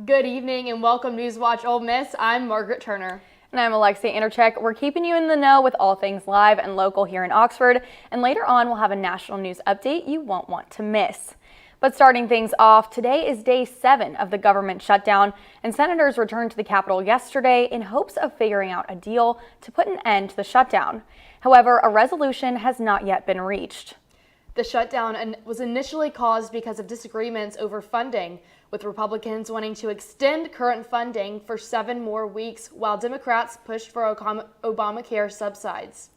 Good evening and welcome to NewsWatch Ole Miss. I'm Margaret Turner. And I'm Alexia Intercheck. We're keeping you in the know with all things live and local here in Oxford. And later on, we'll have a national news update you won't want to miss. But starting things off, today is day 7 of the government shutdown, and senators returned to the Capitol yesterday in hopes of figuring out a deal to put an end to the shutdown. However, a resolution has not yet been reached. The shutdown was initially caused because of disagreements over funding, with Republicans wanting to extend current funding for 7 more weeks, while Democrats pushed for Obamacare subsides.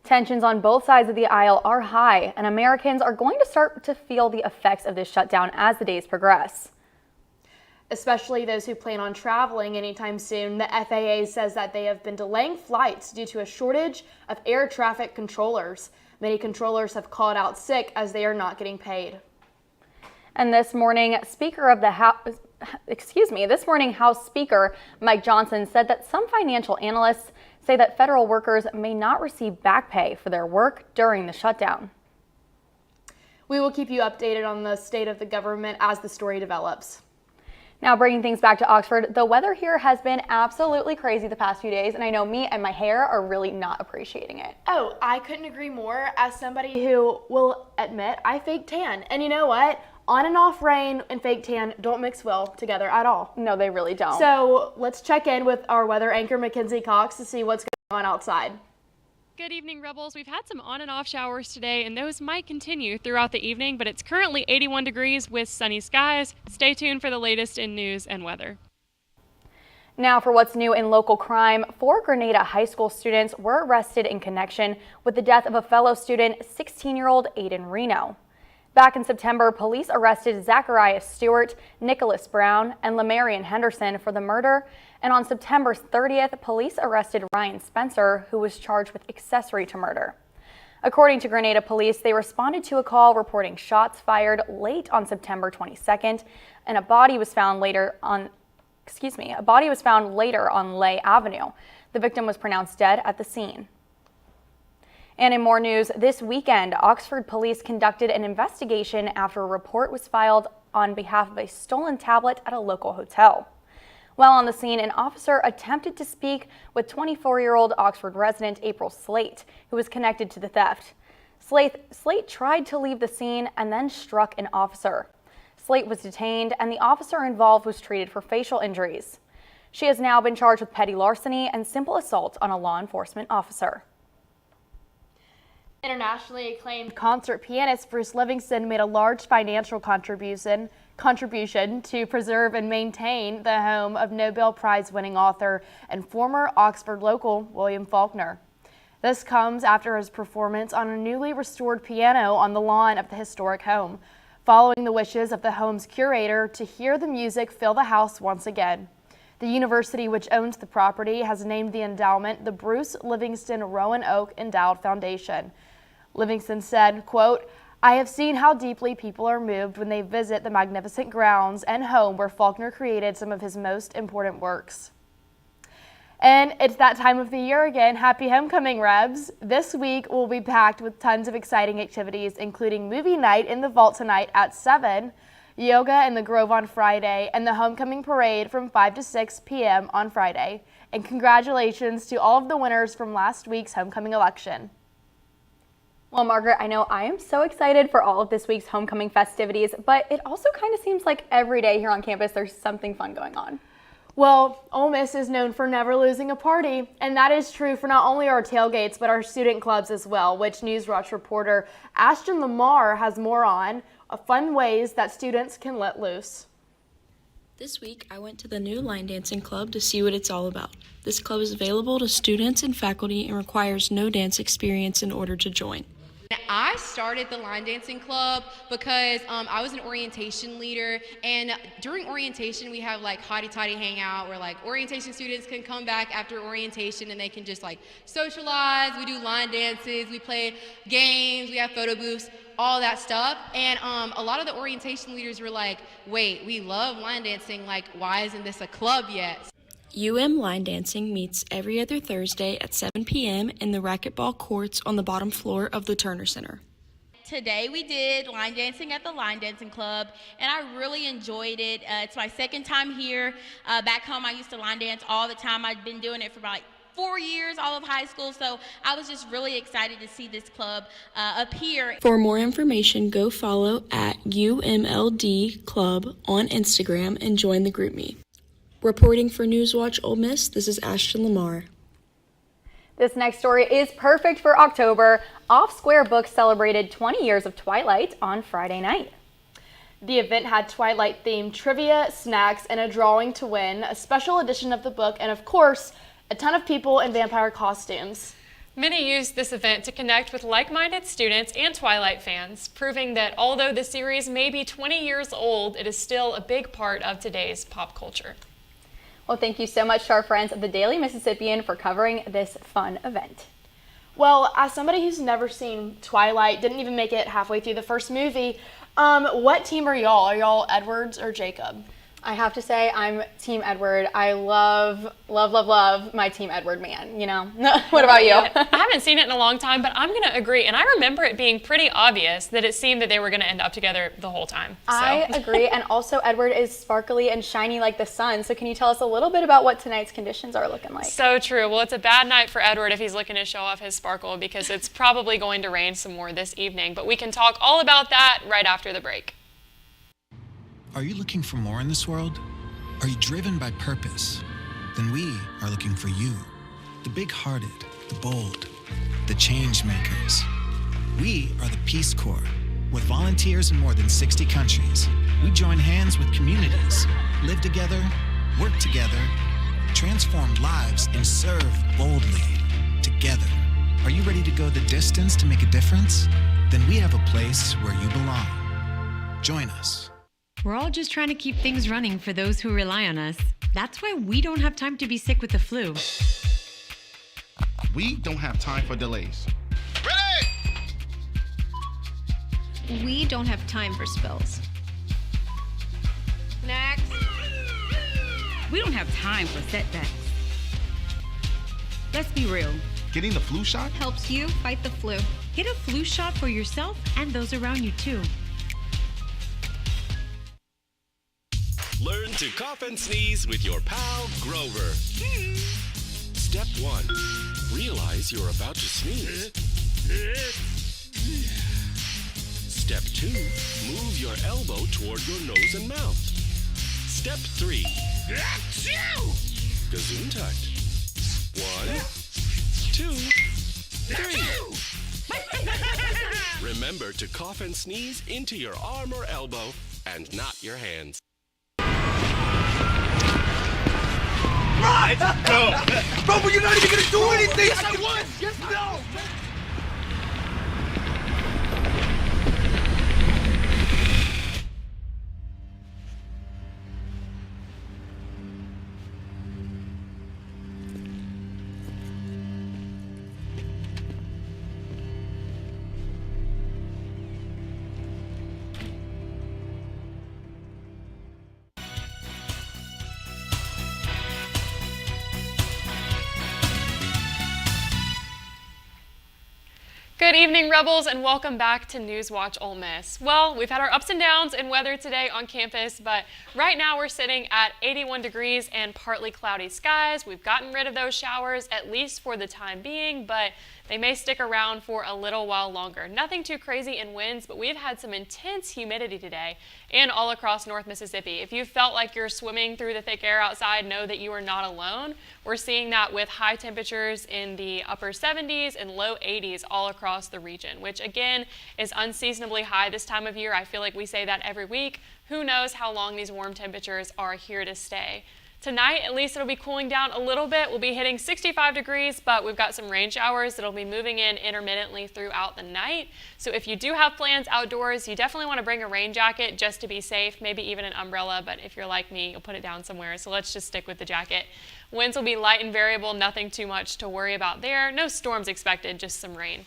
Tensions on both sides of the aisle are high, and Americans are going to start to feel the effects of this shutdown as the days progress. Especially those who plan on traveling anytime soon. The FAA says that they have been delaying flights due to a shortage of air traffic controllers. Many controllers have called out sick as they are not getting paid. And this morning, House Speaker Mike Johnson said that some financial analysts say that federal workers may not receive back pay for their work during the shutdown. We will keep you updated on the state of the government as the story develops. Now, bringing things back to Oxford, the weather here has been absolutely crazy the past few days, and I know me and my hair are really not appreciating it. Oh, I couldn't agree more. As somebody who will admit I fake tan, and you know what? On and off rain and fake tan don't mix well together at all. No, they really don't. So let's check in with our weather anchor, Mackenzie Cox, to see what's going on outside. Good evening, Rebels. We've had some on and off showers today, and those might continue throughout the evening, but it's currently 81 degrees with sunny skies. Stay tuned for the latest in news and weather. Now for what's new in local crime, 4 Grenada high school students were arrested in connection with the death of a fellow student, 16-year-old Aiden Reno. Back in September, police arrested Zacharias Stewart, Nicholas Brown, and Lamarian Henderson for the murder. And on September 30th, police arrested Ryan Spencer, who was charged with accessory to murder. According to Grenada police, they responded to a call reporting shots fired late on September 22nd, and a body was found later on Lay Avenue. The victim was pronounced dead at the scene. And in more news, this weekend, Oxford police conducted an investigation after a report was filed on behalf of a stolen tablet at a local hotel. While on the scene, an officer attempted to speak with 24-year-old Oxford resident April Slate, who was connected to the theft. Slate tried to leave the scene and then struck an officer. Slate was detained, and the officer involved was treated for facial injuries. She has now been charged with petty larceny and simple assault on a law enforcement officer. Internationally acclaimed concert pianist Bruce Livingston made a large financial contribution to preserve and maintain the home of Nobel Prize-winning author and former Oxford local William Faulkner. This comes after his performance on a newly restored piano on the lawn of the historic home, following the wishes of the home's curator to hear the music fill the house once again. The university, which owns the property, has named the endowment the Bruce Livingston Roanoke Endowed Foundation. Livingston said, quote, "I have seen how deeply people are moved when they visit the magnificent grounds and home where Faulkner created some of his most important works." And it's that time of the year again. Happy homecoming, Rebs. This week will be packed with tons of exciting activities, including movie night in the Vault tonight at 7, yoga in the Grove on Friday, and the homecoming parade from 5 to 6 p.m. on Friday. And congratulations to all of the winners from last week's homecoming election. Well, Margaret, I know I am so excited for all of this week's homecoming festivities, but it also kind of seems like every day here on campus there's something fun going on. Well, Ole Miss is known for never losing a party, and that is true for not only our tailgates, but our student clubs as well, which NewsWatch reporter Ashton Lamar has more on, fun ways that students can let loose. This week, I went to the new line dancing club to see what it's all about. This club is available to students and faculty and requires no dance experience in order to join. I started the line dancing club because I was an orientation leader, and during orientation we have like hotty toddy hangout where like orientation students can come back after orientation and they can just like socialize. We do line dances, we play games, we have photo booths, all that stuff. And a lot of the orientation leaders were like, wait, we love line dancing, like why isn't this a club yet? Line dancing meets every other Thursday at 7 p.m. in the racquetball courts on the bottom floor of the Turner Center. Today we did line dancing at the Line Dancing Club, and I really enjoyed it. It's my second time here. Back home I used to line dance all the time. I'd been doing it for about 4 years, all of high school, so I was just really excited to see this club up here. For more information, go follow at UMLD Club on Instagram and join the group me. Reporting for NewsWatch Ole Miss, this is Ashton Lamar. This next story is perfect for October. Off Square Books celebrated 20 years of Twilight on Friday night. The event had Twilight-themed trivia, snacks, and a drawing to win, a special edition of the book, and of course, a ton of people in vampire costumes. Many used this event to connect with like-minded students and Twilight fans, proving that although the series may be 20 years old, it is still a big part of today's pop culture. Well, thank you so much to our friends at the Daily Mississippian for covering this fun event. Well, as somebody who's never seen Twilight, didn't even make it halfway through the first movie, what team are y'all? Are y'all Edwards or Jacob? I have to say I'm Team Edward. I love my Team Edward man, you know? What about you? I haven't seen it in a long time, but I'm going to agree. And I remember it being pretty obvious that it seemed that they were going to end up together the whole time. So. I agree. And also Edward is sparkly and shiny like the sun. So can you tell us a little bit about what tonight's conditions are looking like? So true. Well, it's a bad night for Edward if he's looking to show off his sparkle because it's probably going to rain some more this evening. But we can talk all about that right after the break. Are you looking for more in this world? Are you driven by purpose? Then we are looking for you. The big-hearted, the bold, the change makers. We are the Peace Corps. With volunteers in more than 60 countries, we join hands with communities, live together, work together, transform lives, and serve boldly together. Are you ready to go the distance to make a difference? Then we have a place where you belong. Join us. We're all just trying to keep things running for those who rely on us. That's why we don't have time to be sick with the flu. We don't have time for delays. Ready! We don't have time for spills. Next. We don't have time for setbacks. Let's be real. Getting the flu shot helps you fight the flu. Get a flu shot for yourself and those around you too. Learn to cough and sneeze with your pal, Grover. Step 1. Realize you're about to sneeze. Step 2. Move your elbow toward your nose and mouth. Step 3. Gesundheit. 1, 2, 3. Remember to cough and sneeze into your arm or elbow and not your hands. Let's go! Bro, but you're not even gonna do anything! Yes, I was! Yes, no! Good evening, Rebels, and welcome back to NewsWatch Ole Miss. Well, we've had our ups and downs in weather today on campus, but right now we're sitting at 81 degrees and partly cloudy skies. We've gotten rid of those showers, at least for the time being, but they may stick around for a little while longer. Nothing too crazy in winds, but we've had some intense humidity today and all across North Mississippi. If you felt like you're swimming through the thick air outside, know that you are not alone. We're seeing that with high temperatures in the upper 70s and low 80s all across the region, which again is unseasonably high this time of year. I feel like we say that every week. Who knows how long these warm temperatures are here to stay. Tonight, at least it'll be cooling down a little bit. We'll be hitting 65 degrees, but we've got some rain showers that'll be moving in intermittently throughout the night. So if you do have plans outdoors, you definitely want to bring a rain jacket just to be safe, maybe even an umbrella, but if you're like me, you'll put it down somewhere. So let's just stick with the jacket. Winds will be light and variable, nothing too much to worry about there. No storms expected, just some rain.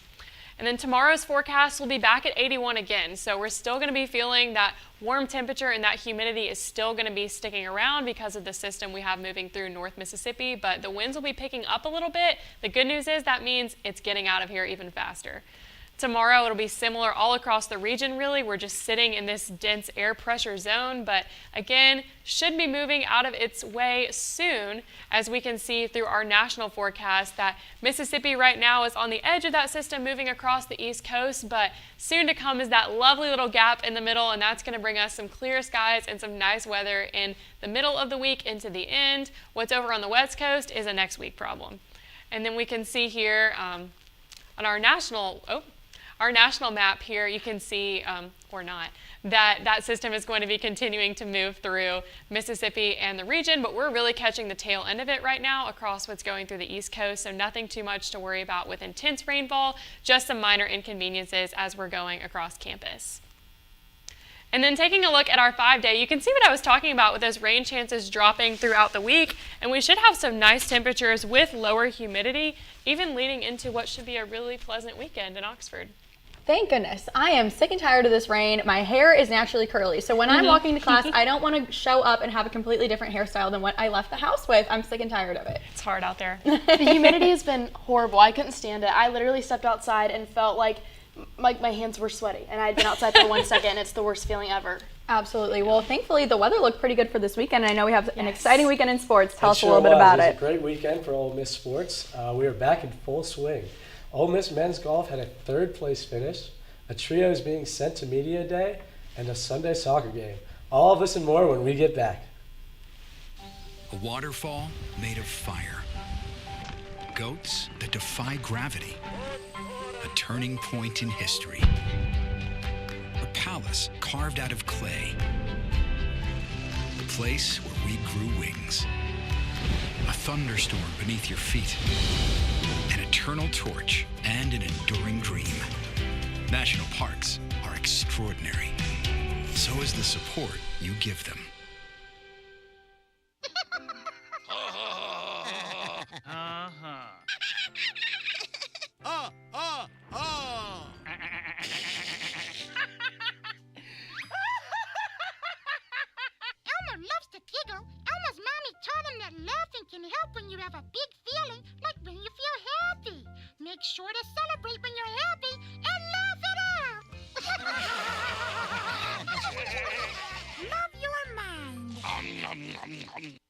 And then tomorrow's forecast will be back at 81 again. So we're still going to be feeling that warm temperature, and that humidity is still going to be sticking around because of the system we have moving through North Mississippi. But the winds will be picking up a little bit. The good news is that means it's getting out of here even faster. Tomorrow it'll be similar all across the region really. We're just sitting in this dense air pressure zone, but again, should be moving out of its way soon, as we can see through our national forecast that Mississippi right now is on the edge of that system moving across the East Coast, but soon to come is that lovely little gap in the middle, and that's going to bring us some clear skies and some nice weather in the middle of the week into the end. What's over on the West Coast is a next week problem. And then we can see here on our national map here, you can see, or not, that system is going to be continuing to move through Mississippi and the region, but we're really catching the tail end of it right now across what's going through the East Coast, so nothing too much to worry about with intense rainfall, just some minor inconveniences as we're going across campus. And then taking a look at our 5-day, you can see what I was talking about with those rain chances dropping throughout the week, and we should have some nice temperatures with lower humidity, even leading into what should be a really pleasant weekend in Oxford. Thank goodness. I am sick and tired of this rain. My hair is naturally curly, so when I'm walking to class, I don't want to show up and have a completely different hairstyle than what I left the house with. I'm sick and tired of it. It's hard out there. The humidity has been horrible. I couldn't stand it. I literally stepped outside and felt like my hands were sweaty, and I had been outside for 1 second, and it's the worst feeling ever. Absolutely. Well, thankfully, the weather looked pretty good for this weekend, and I know we have an exciting weekend in sports. Tell us a little bit about it. It was a great weekend for Ole Miss sports. We are back in full swing. Ole Miss men's golf had a third-place finish. A trio is being sent to media day, and a Sunday soccer game. All of this and more when we get back. A waterfall made of fire. Goats that defy gravity. A turning point in history. A palace carved out of clay. The place where we grew wings. A thunderstorm beneath your feet. An eternal torch and an enduring dream. National parks are extraordinary. So is the support you give them. Elmer loves to giggle. Elmer's mommy taught him that laughing can help when you have a big feeling, like when you feel happy. Make sure to celebrate when you're happy and laugh it out. Love your mind.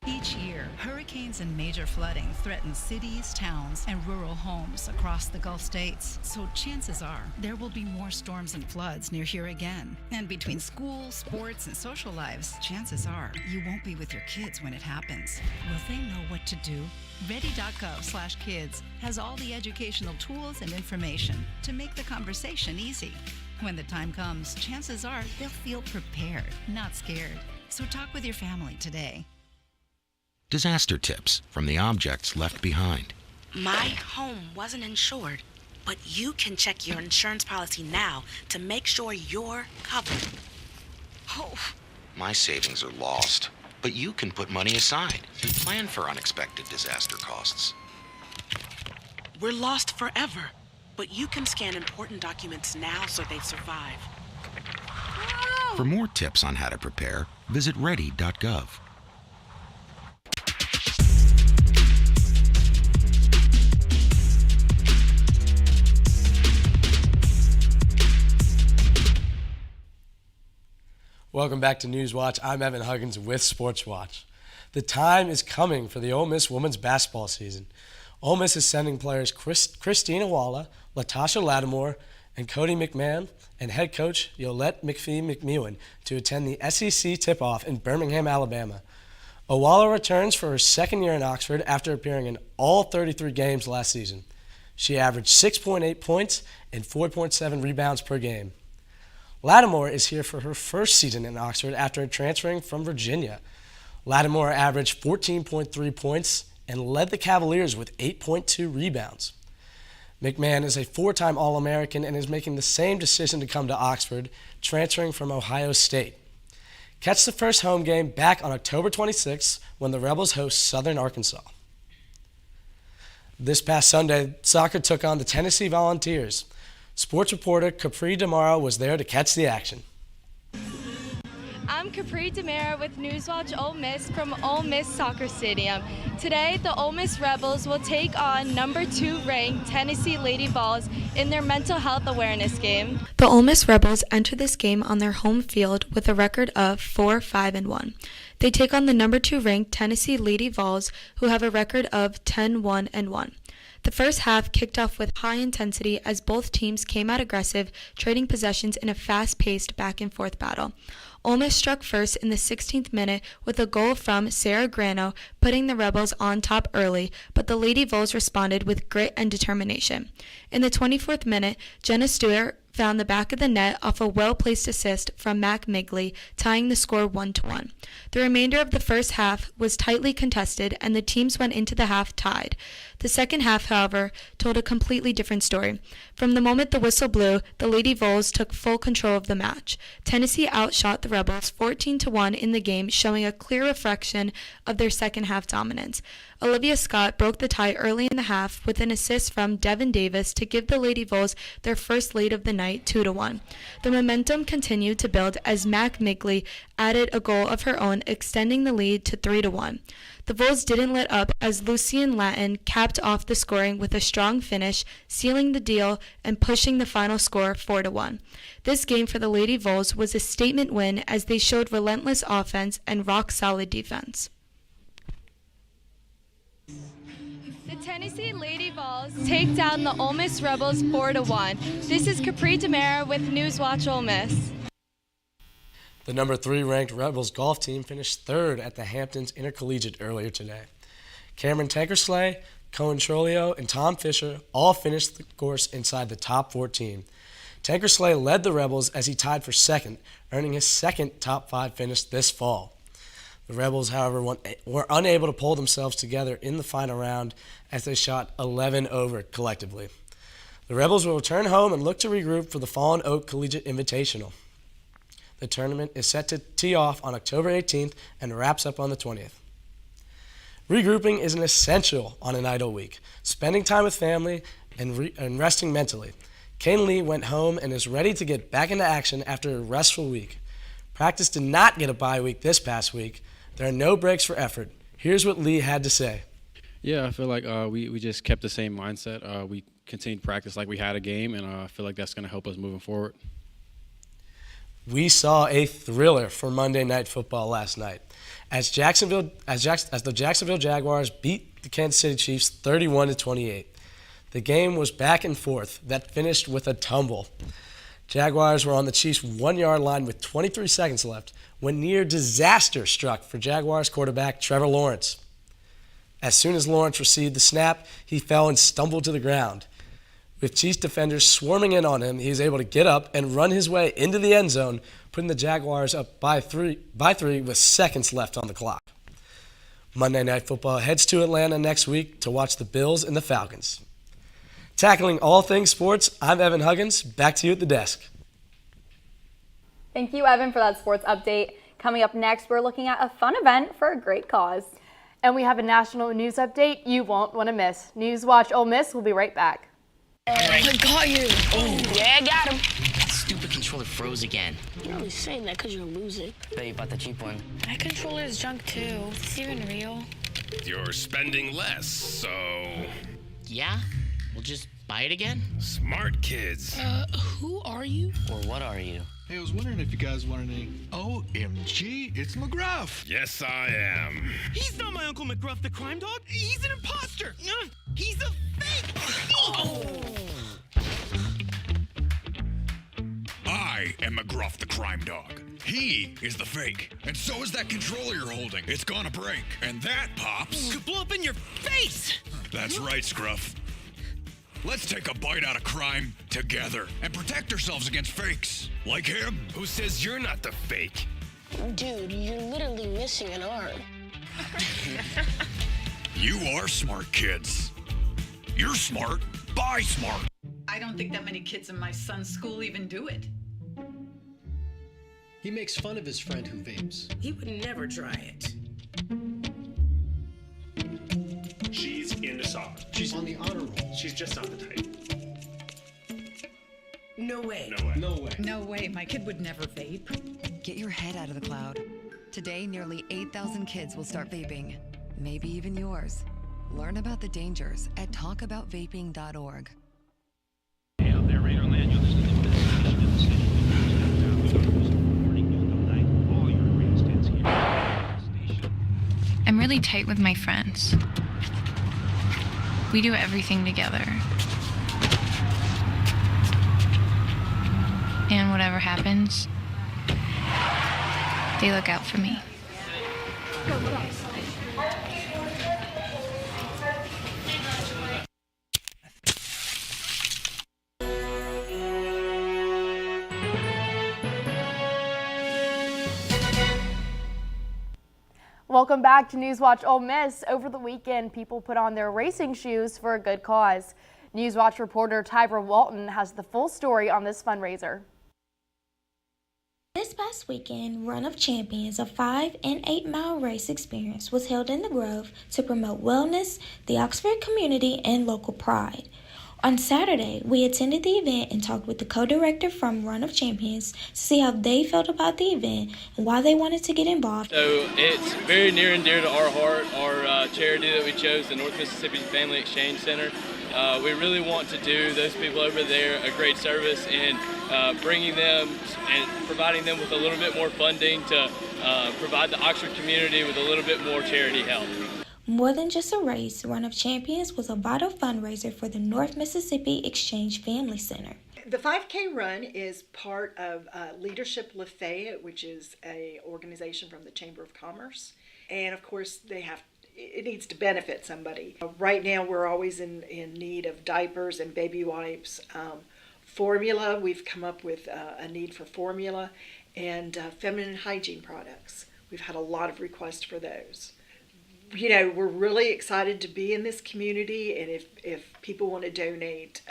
Each year, hurricanes and major flooding threaten cities, towns, and rural homes across the Gulf states. So chances are there will be more storms and floods near here again. And between school, sports, and social lives, chances are you won't be with your kids when it happens. Will they know what to do? Ready.gov/kids has all the educational tools and information to make the conversation easy. When the time comes, chances are they'll feel prepared, not scared. So talk with your family today. Disaster tips from the objects left behind. My home wasn't insured, but you can check your insurance policy now to make sure you're covered. Oh. My savings are lost, but you can put money aside and plan for unexpected disaster costs. We're lost forever, but you can scan important documents now so they survive. For more tips on how to prepare, visit ready.gov. Welcome back to NewsWatch. I'm Evan Huggins with Sports Watch. The time is coming for the Ole Miss women's basketball season. Ole Miss is sending players Christina Ole, Latasha Lattimore, and Cody McMahon, and head coach Yolette McPhee-McMewen to attend the SEC tip-off in Birmingham, Alabama. Owala returns for her second year in Oxford after appearing in all 33 games last season. She averaged 6.8 points and 4.7 rebounds per game. Lattimore is here for her first season in Oxford after transferring from Virginia. Lattimore averaged 14.3 points and led the Cavaliers with 8.2 rebounds. McMahon is a four-time All-American and is making the same decision to come to Oxford, transferring from Ohio State. Catch the first home game back on October 26th when the Rebels host Southern Arkansas. This past Sunday, soccer took on the Tennessee Volunteers. Sports reporter Capri DeMauro was there to catch the action. I'm Capri Demera with NewsWatch Ole Miss from Ole Miss Soccer Stadium. Today, the Ole Miss Rebels will take on number 2 ranked Tennessee Lady Vols in their mental health awareness game. The Ole Miss Rebels enter this game on their home field with a record of 4-5-1. They take on the number 2 ranked Tennessee Lady Vols, who have a record of 10-1-1. The first half kicked off with high intensity as both teams came out aggressive, trading possessions in a fast-paced back-and-forth battle. Ole Miss struck first in the 16th minute with a goal from Sarah Grano, putting the Rebels on top early, but the Lady Vols responded with grit and determination. In the 24th minute, Jenna Stewart found the back of the net off a well-placed assist from Mac Migley, tying the score 1-1. The remainder of the first half was tightly contested, and the teams went into the half tied. The second half, however, told a completely different story. From the moment the whistle blew, the Lady Vols took full control of the match. Tennessee outshot the Rebels 14-1 in the game, showing a clear reflection of their second half dominance. Olivia Scott broke the tie early in the half with an assist from Devin Davis to give the Lady Vols their first lead of the night, 2-1. The momentum continued to build as Mac Migley added a goal of her own, extending the lead to 3-1. The Vols didn't let up as Lucian Latin capped off the scoring with a strong finish, sealing the deal and pushing the final score 4-1. This game for the Lady Vols was a statement win as they showed relentless offense and rock-solid defense. The Tennessee Lady Vols take down the Ole Miss Rebels 4-1. This is Capri Demera with NewsWatch Ole Miss. The number 3 ranked Rebels golf team finished 3rd at the Hamptons Intercollegiate earlier today. Cameron Tankersley, Cohen Trolio, and Tom Fisher all finished the course inside the top 14. Tankersley led the Rebels as he tied for 2nd, earning his 2nd top 5 finish this fall. The Rebels, however, were unable to pull themselves together in the final round as they shot 11 over collectively. The Rebels will return home and look to regroup for the Fallen Oak Collegiate Invitational. The tournament is set to tee off on October 18th and wraps up on the 20th. Regrouping is an essential on an idle week, spending time with family and resting mentally. Kane Lee went home and is ready to get back into action after a restful week. Practice did not get a bye week this past week. There are no breaks for effort. Here's what Lee had to say. Yeah, I feel like we just kept the same mindset. We continued practice like we had a game, and I feel like that's going to help us moving forward. We saw a thriller for Monday Night Football last night as the Jacksonville Jaguars beat the Kansas City Chiefs 31-28. The game was back and forth that finished with a tumble. Jaguars were on the Chiefs' 1-yard line with 23 seconds left when near disaster struck for Jaguars quarterback Trevor Lawrence. As soon as Lawrence received the snap, he fell and stumbled to the ground. With Chiefs defenders swarming in on him, he was able to get up and run his way into the end zone, putting the Jaguars up by three with seconds left on the clock. Monday Night Football heads to Atlanta next week to watch the Bills and the Falcons. Tackling all things sports, I'm Evan Huggins. Back to you at the desk. Thank you, Evan, for that sports update. Coming up next, we're looking at a fun event for a great cause. And we have a national news update you won't want to miss. NewsWatch Ole Miss will be right back. I got you. Oh, Yeah, I got him. that stupid controller froze again. You're only saying that because you're losing. Bet you bought the cheap one. My controller is junk too. Is this even real? You're spending less, so... Yeah? We'll just buy it again? Smart kids. Who are you? Or what are you? Hey, I was wondering if you guys wanted any... OMG, it's McGruff. Yes, I am. He's not my Uncle McGruff, the crime dog. He's an imposter. He's a fake. I am McGruff, the crime dog. He is the fake. And so is that controller you're holding. It's gonna break. And that, Pops... Could blow up in your face. That's right, Scruff. Let's take a bite out of crime together and protect ourselves against fakes. Like him. Who says you're not the fake? Dude, you're literally missing an arm. You are smart kids. You're smart. Buy smart. I don't think that many kids in my son's school even do it. He makes fun of his friend who vapes. He would never try it. She's into soccer. She's on the honor roll. She's just not the type. No way. No way. No way. No way, my kid would never vape. Get your head out of the cloud. Today, nearly 8,000 kids will start vaping. Maybe even yours. Learn about the dangers at talkaboutvaping.org. I'm really tight with my friends. We do everything together. And whatever happens, they look out for me. Welcome back to NewsWatch Ole Miss. Over the weekend, people put on their racing shoes for a good cause. NewsWatch reporter Tyra Walton has the full story on this fundraiser. This past weekend, Run of Champions, a 5 and 8 mile race experience, was held in the Grove to promote wellness, the Oxford community, and local pride. On Saturday, we attended the event and talked with the co-director from Run of Champions to see how they felt about the event and why they wanted to get involved. So it's very near and dear to our heart, our charity that we chose, the North Mississippi Family Exchange Center. We really want to do those people over there a great service in bringing them and providing them with a little bit more funding to provide the Oxford community with a little bit more charity help. More than just a race, Run of Champions was a vital fundraiser for the North Mississippi Exchange Family Center. The 5K run is part of Leadership Lafayette, which is an organization from the Chamber of Commerce. And of course, it needs to benefit somebody. Right now, we're always in need of diapers and baby wipes. Formula, we've come up with a need for formula, and feminine hygiene products. We've had a lot of requests for those. You know, we're really excited to be in this community, and if people want to donate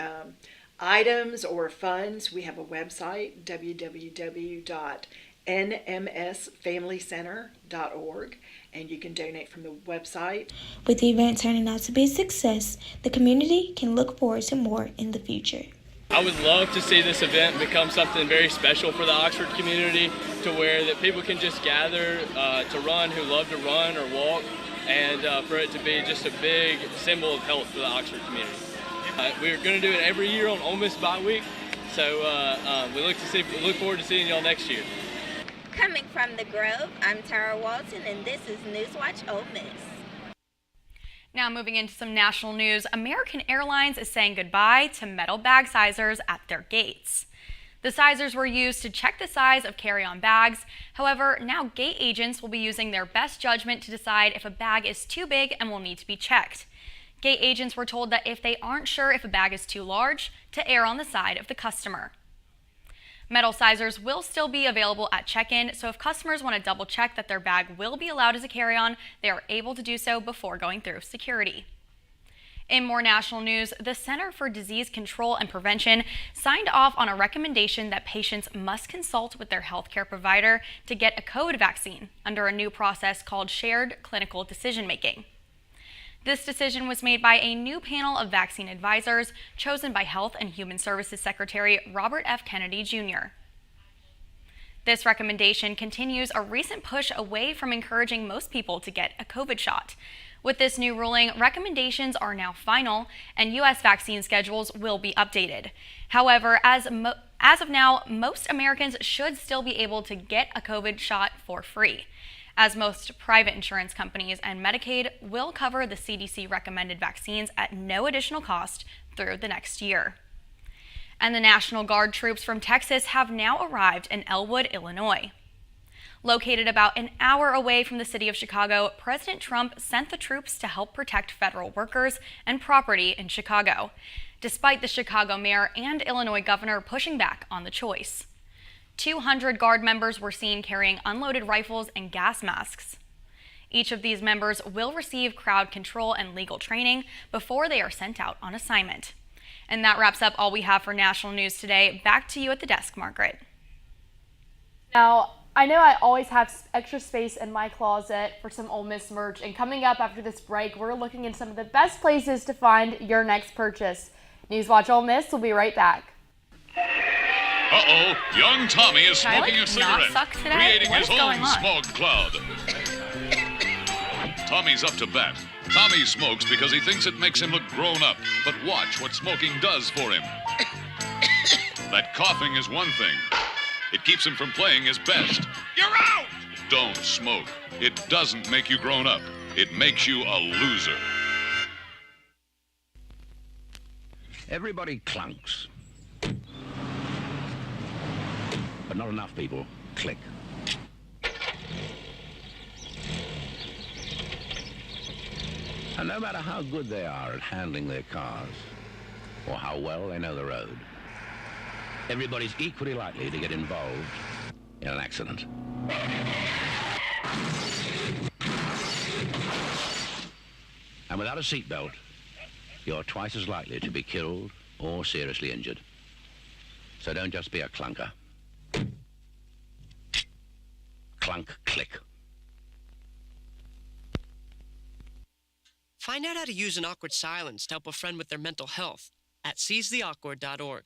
items or funds, we have a website, www.nmsfamilycenter.org, and you can donate from the website. With the event turning out to be a success, the community can look forward to more in the future. I would love to see this event become something very special for the Oxford community, to where that people can just gather to run who love to run or walk, and for it to be just a big symbol of health for the Oxford community. We're going to do it every year on Ole Miss Bye Week, so we look forward to seeing y'all next year. Coming from the Grove, I'm Tara Walton, and this is NewsWatch Ole Miss. Now moving into some national news, American Airlines is saying goodbye to metal bag sizers at their gates. The sizers were used to check the size of carry-on bags. However, now gate agents will be using their best judgment to decide if a bag is too big and will need to be checked. Gate agents were told that if they aren't sure if a bag is too large, to err on the side of the customer. Metal sizers will still be available at check-in, so if customers want to double check that their bag will be allowed as a carry-on, they are able to do so before going through security. In more national news, the Center for Disease Control and Prevention signed off on a recommendation that patients must consult with their healthcare provider to get a COVID vaccine under a new process called shared clinical decision-making. This decision was made by a new panel of vaccine advisors chosen by Health and Human Services Secretary Robert F. Kennedy, Jr. This recommendation continues a recent push away from encouraging most people to get a COVID shot. With this new ruling, recommendations are now final, and U.S. vaccine schedules will be updated. However, as of now, most Americans should still be able to get a COVID shot for free, as most private insurance companies and Medicaid will cover the CDC-recommended vaccines at no additional cost through the next year. And the National Guard troops from Texas have now arrived in Elwood, Illinois. Located about an hour away from the city of Chicago, President Trump sent the troops to help protect federal workers and property in Chicago, despite the Chicago mayor and Illinois governor pushing back on the choice. 200 Guard members were seen carrying unloaded rifles and gas masks. Each of these members will receive crowd control and legal training before they are sent out on assignment. And that wraps up all we have for national news today. Back to you at the desk, Margaret. Now, I know I always have extra space in my closet for some Ole Miss merch, and coming up after this break, we're looking into some of the best places to find your next purchase. NewsWatch Ole Miss will be right back. Uh-oh, young Tommy is Can I, smoking a not cigarette, suck today? creating What his is going own on? smog cloud. Tommy's up to bat. Tommy smokes because he thinks it makes him look grown up. But watch what smoking does for him. That coughing is one thing. It keeps him from playing his best. You're out! Don't smoke. It doesn't make you grown up. It makes you a loser. Everybody clunks. But not enough people click. And no matter how good they are at handling their cars, or how well they know the road, everybody's equally likely to get involved in an accident. And without a seatbelt, you're twice as likely to be killed or seriously injured. So don't just be a clunker. Clunk, click. Find out how to use an awkward silence to help a friend with their mental health at seizetheawkward.org.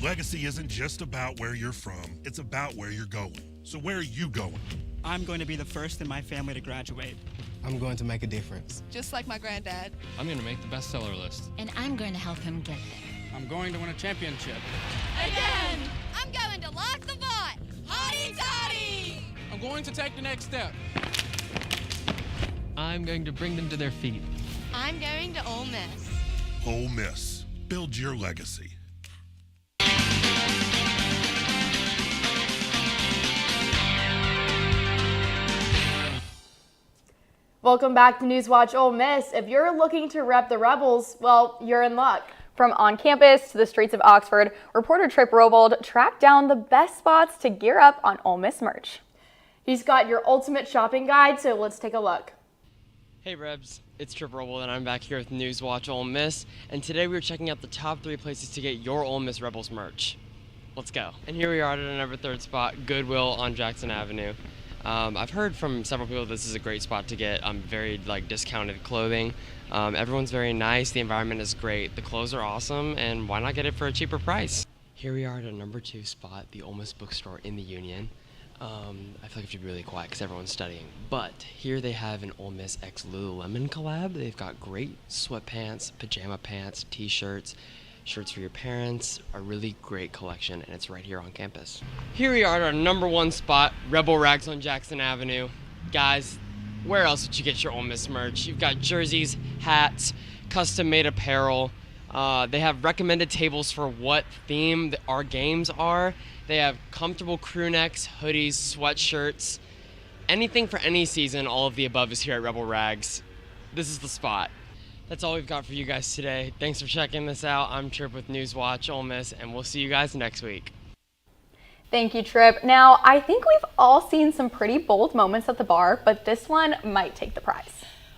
Legacy isn't just about where you're from, it's about where you're going. So where are you going? I'm going to be the first in my family to graduate. I'm going to make a difference. Just like my granddad. I'm going to make the bestseller list. And I'm going to help him get there. I'm going to win a championship. Again! I'm going to lock the vault! Hotty toddy! I'm going to take the next step. I'm going to bring them to their feet. I'm going to Ole Miss. Ole Miss. Build your legacy. Welcome back to NewsWatch Ole Miss. If you're looking to rep the Rebels, well, you're in luck. From on campus to the streets of Oxford, reporter Trip Robold tracked down the best spots to gear up on Ole Miss merch. He's got your ultimate shopping guide, so let's take a look. Hey Rebs, it's Trip Robold and I'm back here with NewsWatch Ole Miss, and today we're checking out the top 3 places to get your Ole Miss Rebels merch. Let's go. And here we are at our number 3 spot, Goodwill on Jackson Avenue. I've heard from several people this is a great spot to get very discounted clothing. Everyone's very nice, the environment is great, the clothes are awesome, and why not get it for a cheaper price? Here we are at our number 2 spot, the Ole Miss bookstore in the Union. I feel like I have to be really quiet because everyone's studying. But here they have an Ole Miss x Lululemon collab. They've got great sweatpants, pajama pants, t-shirts, shirts for your parents, a really great collection, and it's right here on campus. Here we are at our number 1 spot, Rebel Rags on Jackson Avenue. Guys, where else would you get your Ole Miss merch? You've got jerseys, hats, custom-made apparel. They have recommended tables for what theme our games are. They have comfortable crew necks, hoodies, sweatshirts. Anything for any season, all of the above is here at Rebel Rags. This is the spot. That's all we've got for you guys today. Thanks for checking this out. I'm Trip with NewsWatch Ole Miss, and we'll see you guys next week. Thank you, Trip. Now, I think we've all seen some pretty bold moments at the bar, but this one might take the prize.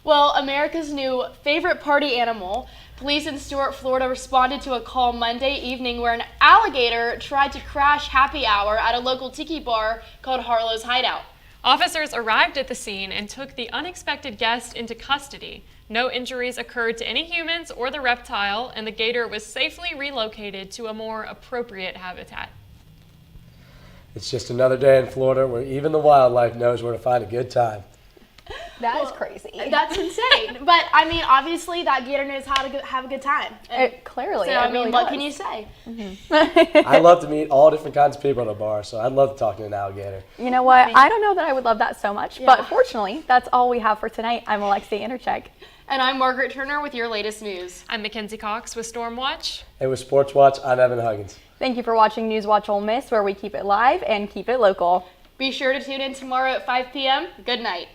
Well, America's new favorite party animal, police in Stuart, Florida responded to a call Monday evening where an alligator tried to crash happy hour at a local tiki bar called Harlow's Hideout. Officers arrived at the scene and took the unexpected guest into custody. No injuries occurred to any humans or the reptile, and the gator was safely relocated to a more appropriate habitat. It's just another day in Florida where even the wildlife knows where to find a good time. That is crazy. That's insane. But, I mean, obviously that gator knows how to have a good time. Clearly. So, I mean, what can you say? I love to meet all different kinds of people at a bar, so I'd love to talk to an alligator. You know what? I don't know that I would love that so much, but fortunately, that's all we have for tonight. I'm Alexia Intercheck. And I'm Margaret Turner with your latest news. I'm Mackenzie Cox with Stormwatch. And with Sports Watch, I'm Evan Huggins. Thank you for watching NewsWatch Ole Miss, where we keep it live and keep it local. Be sure to tune in tomorrow at 5 p.m. Good night.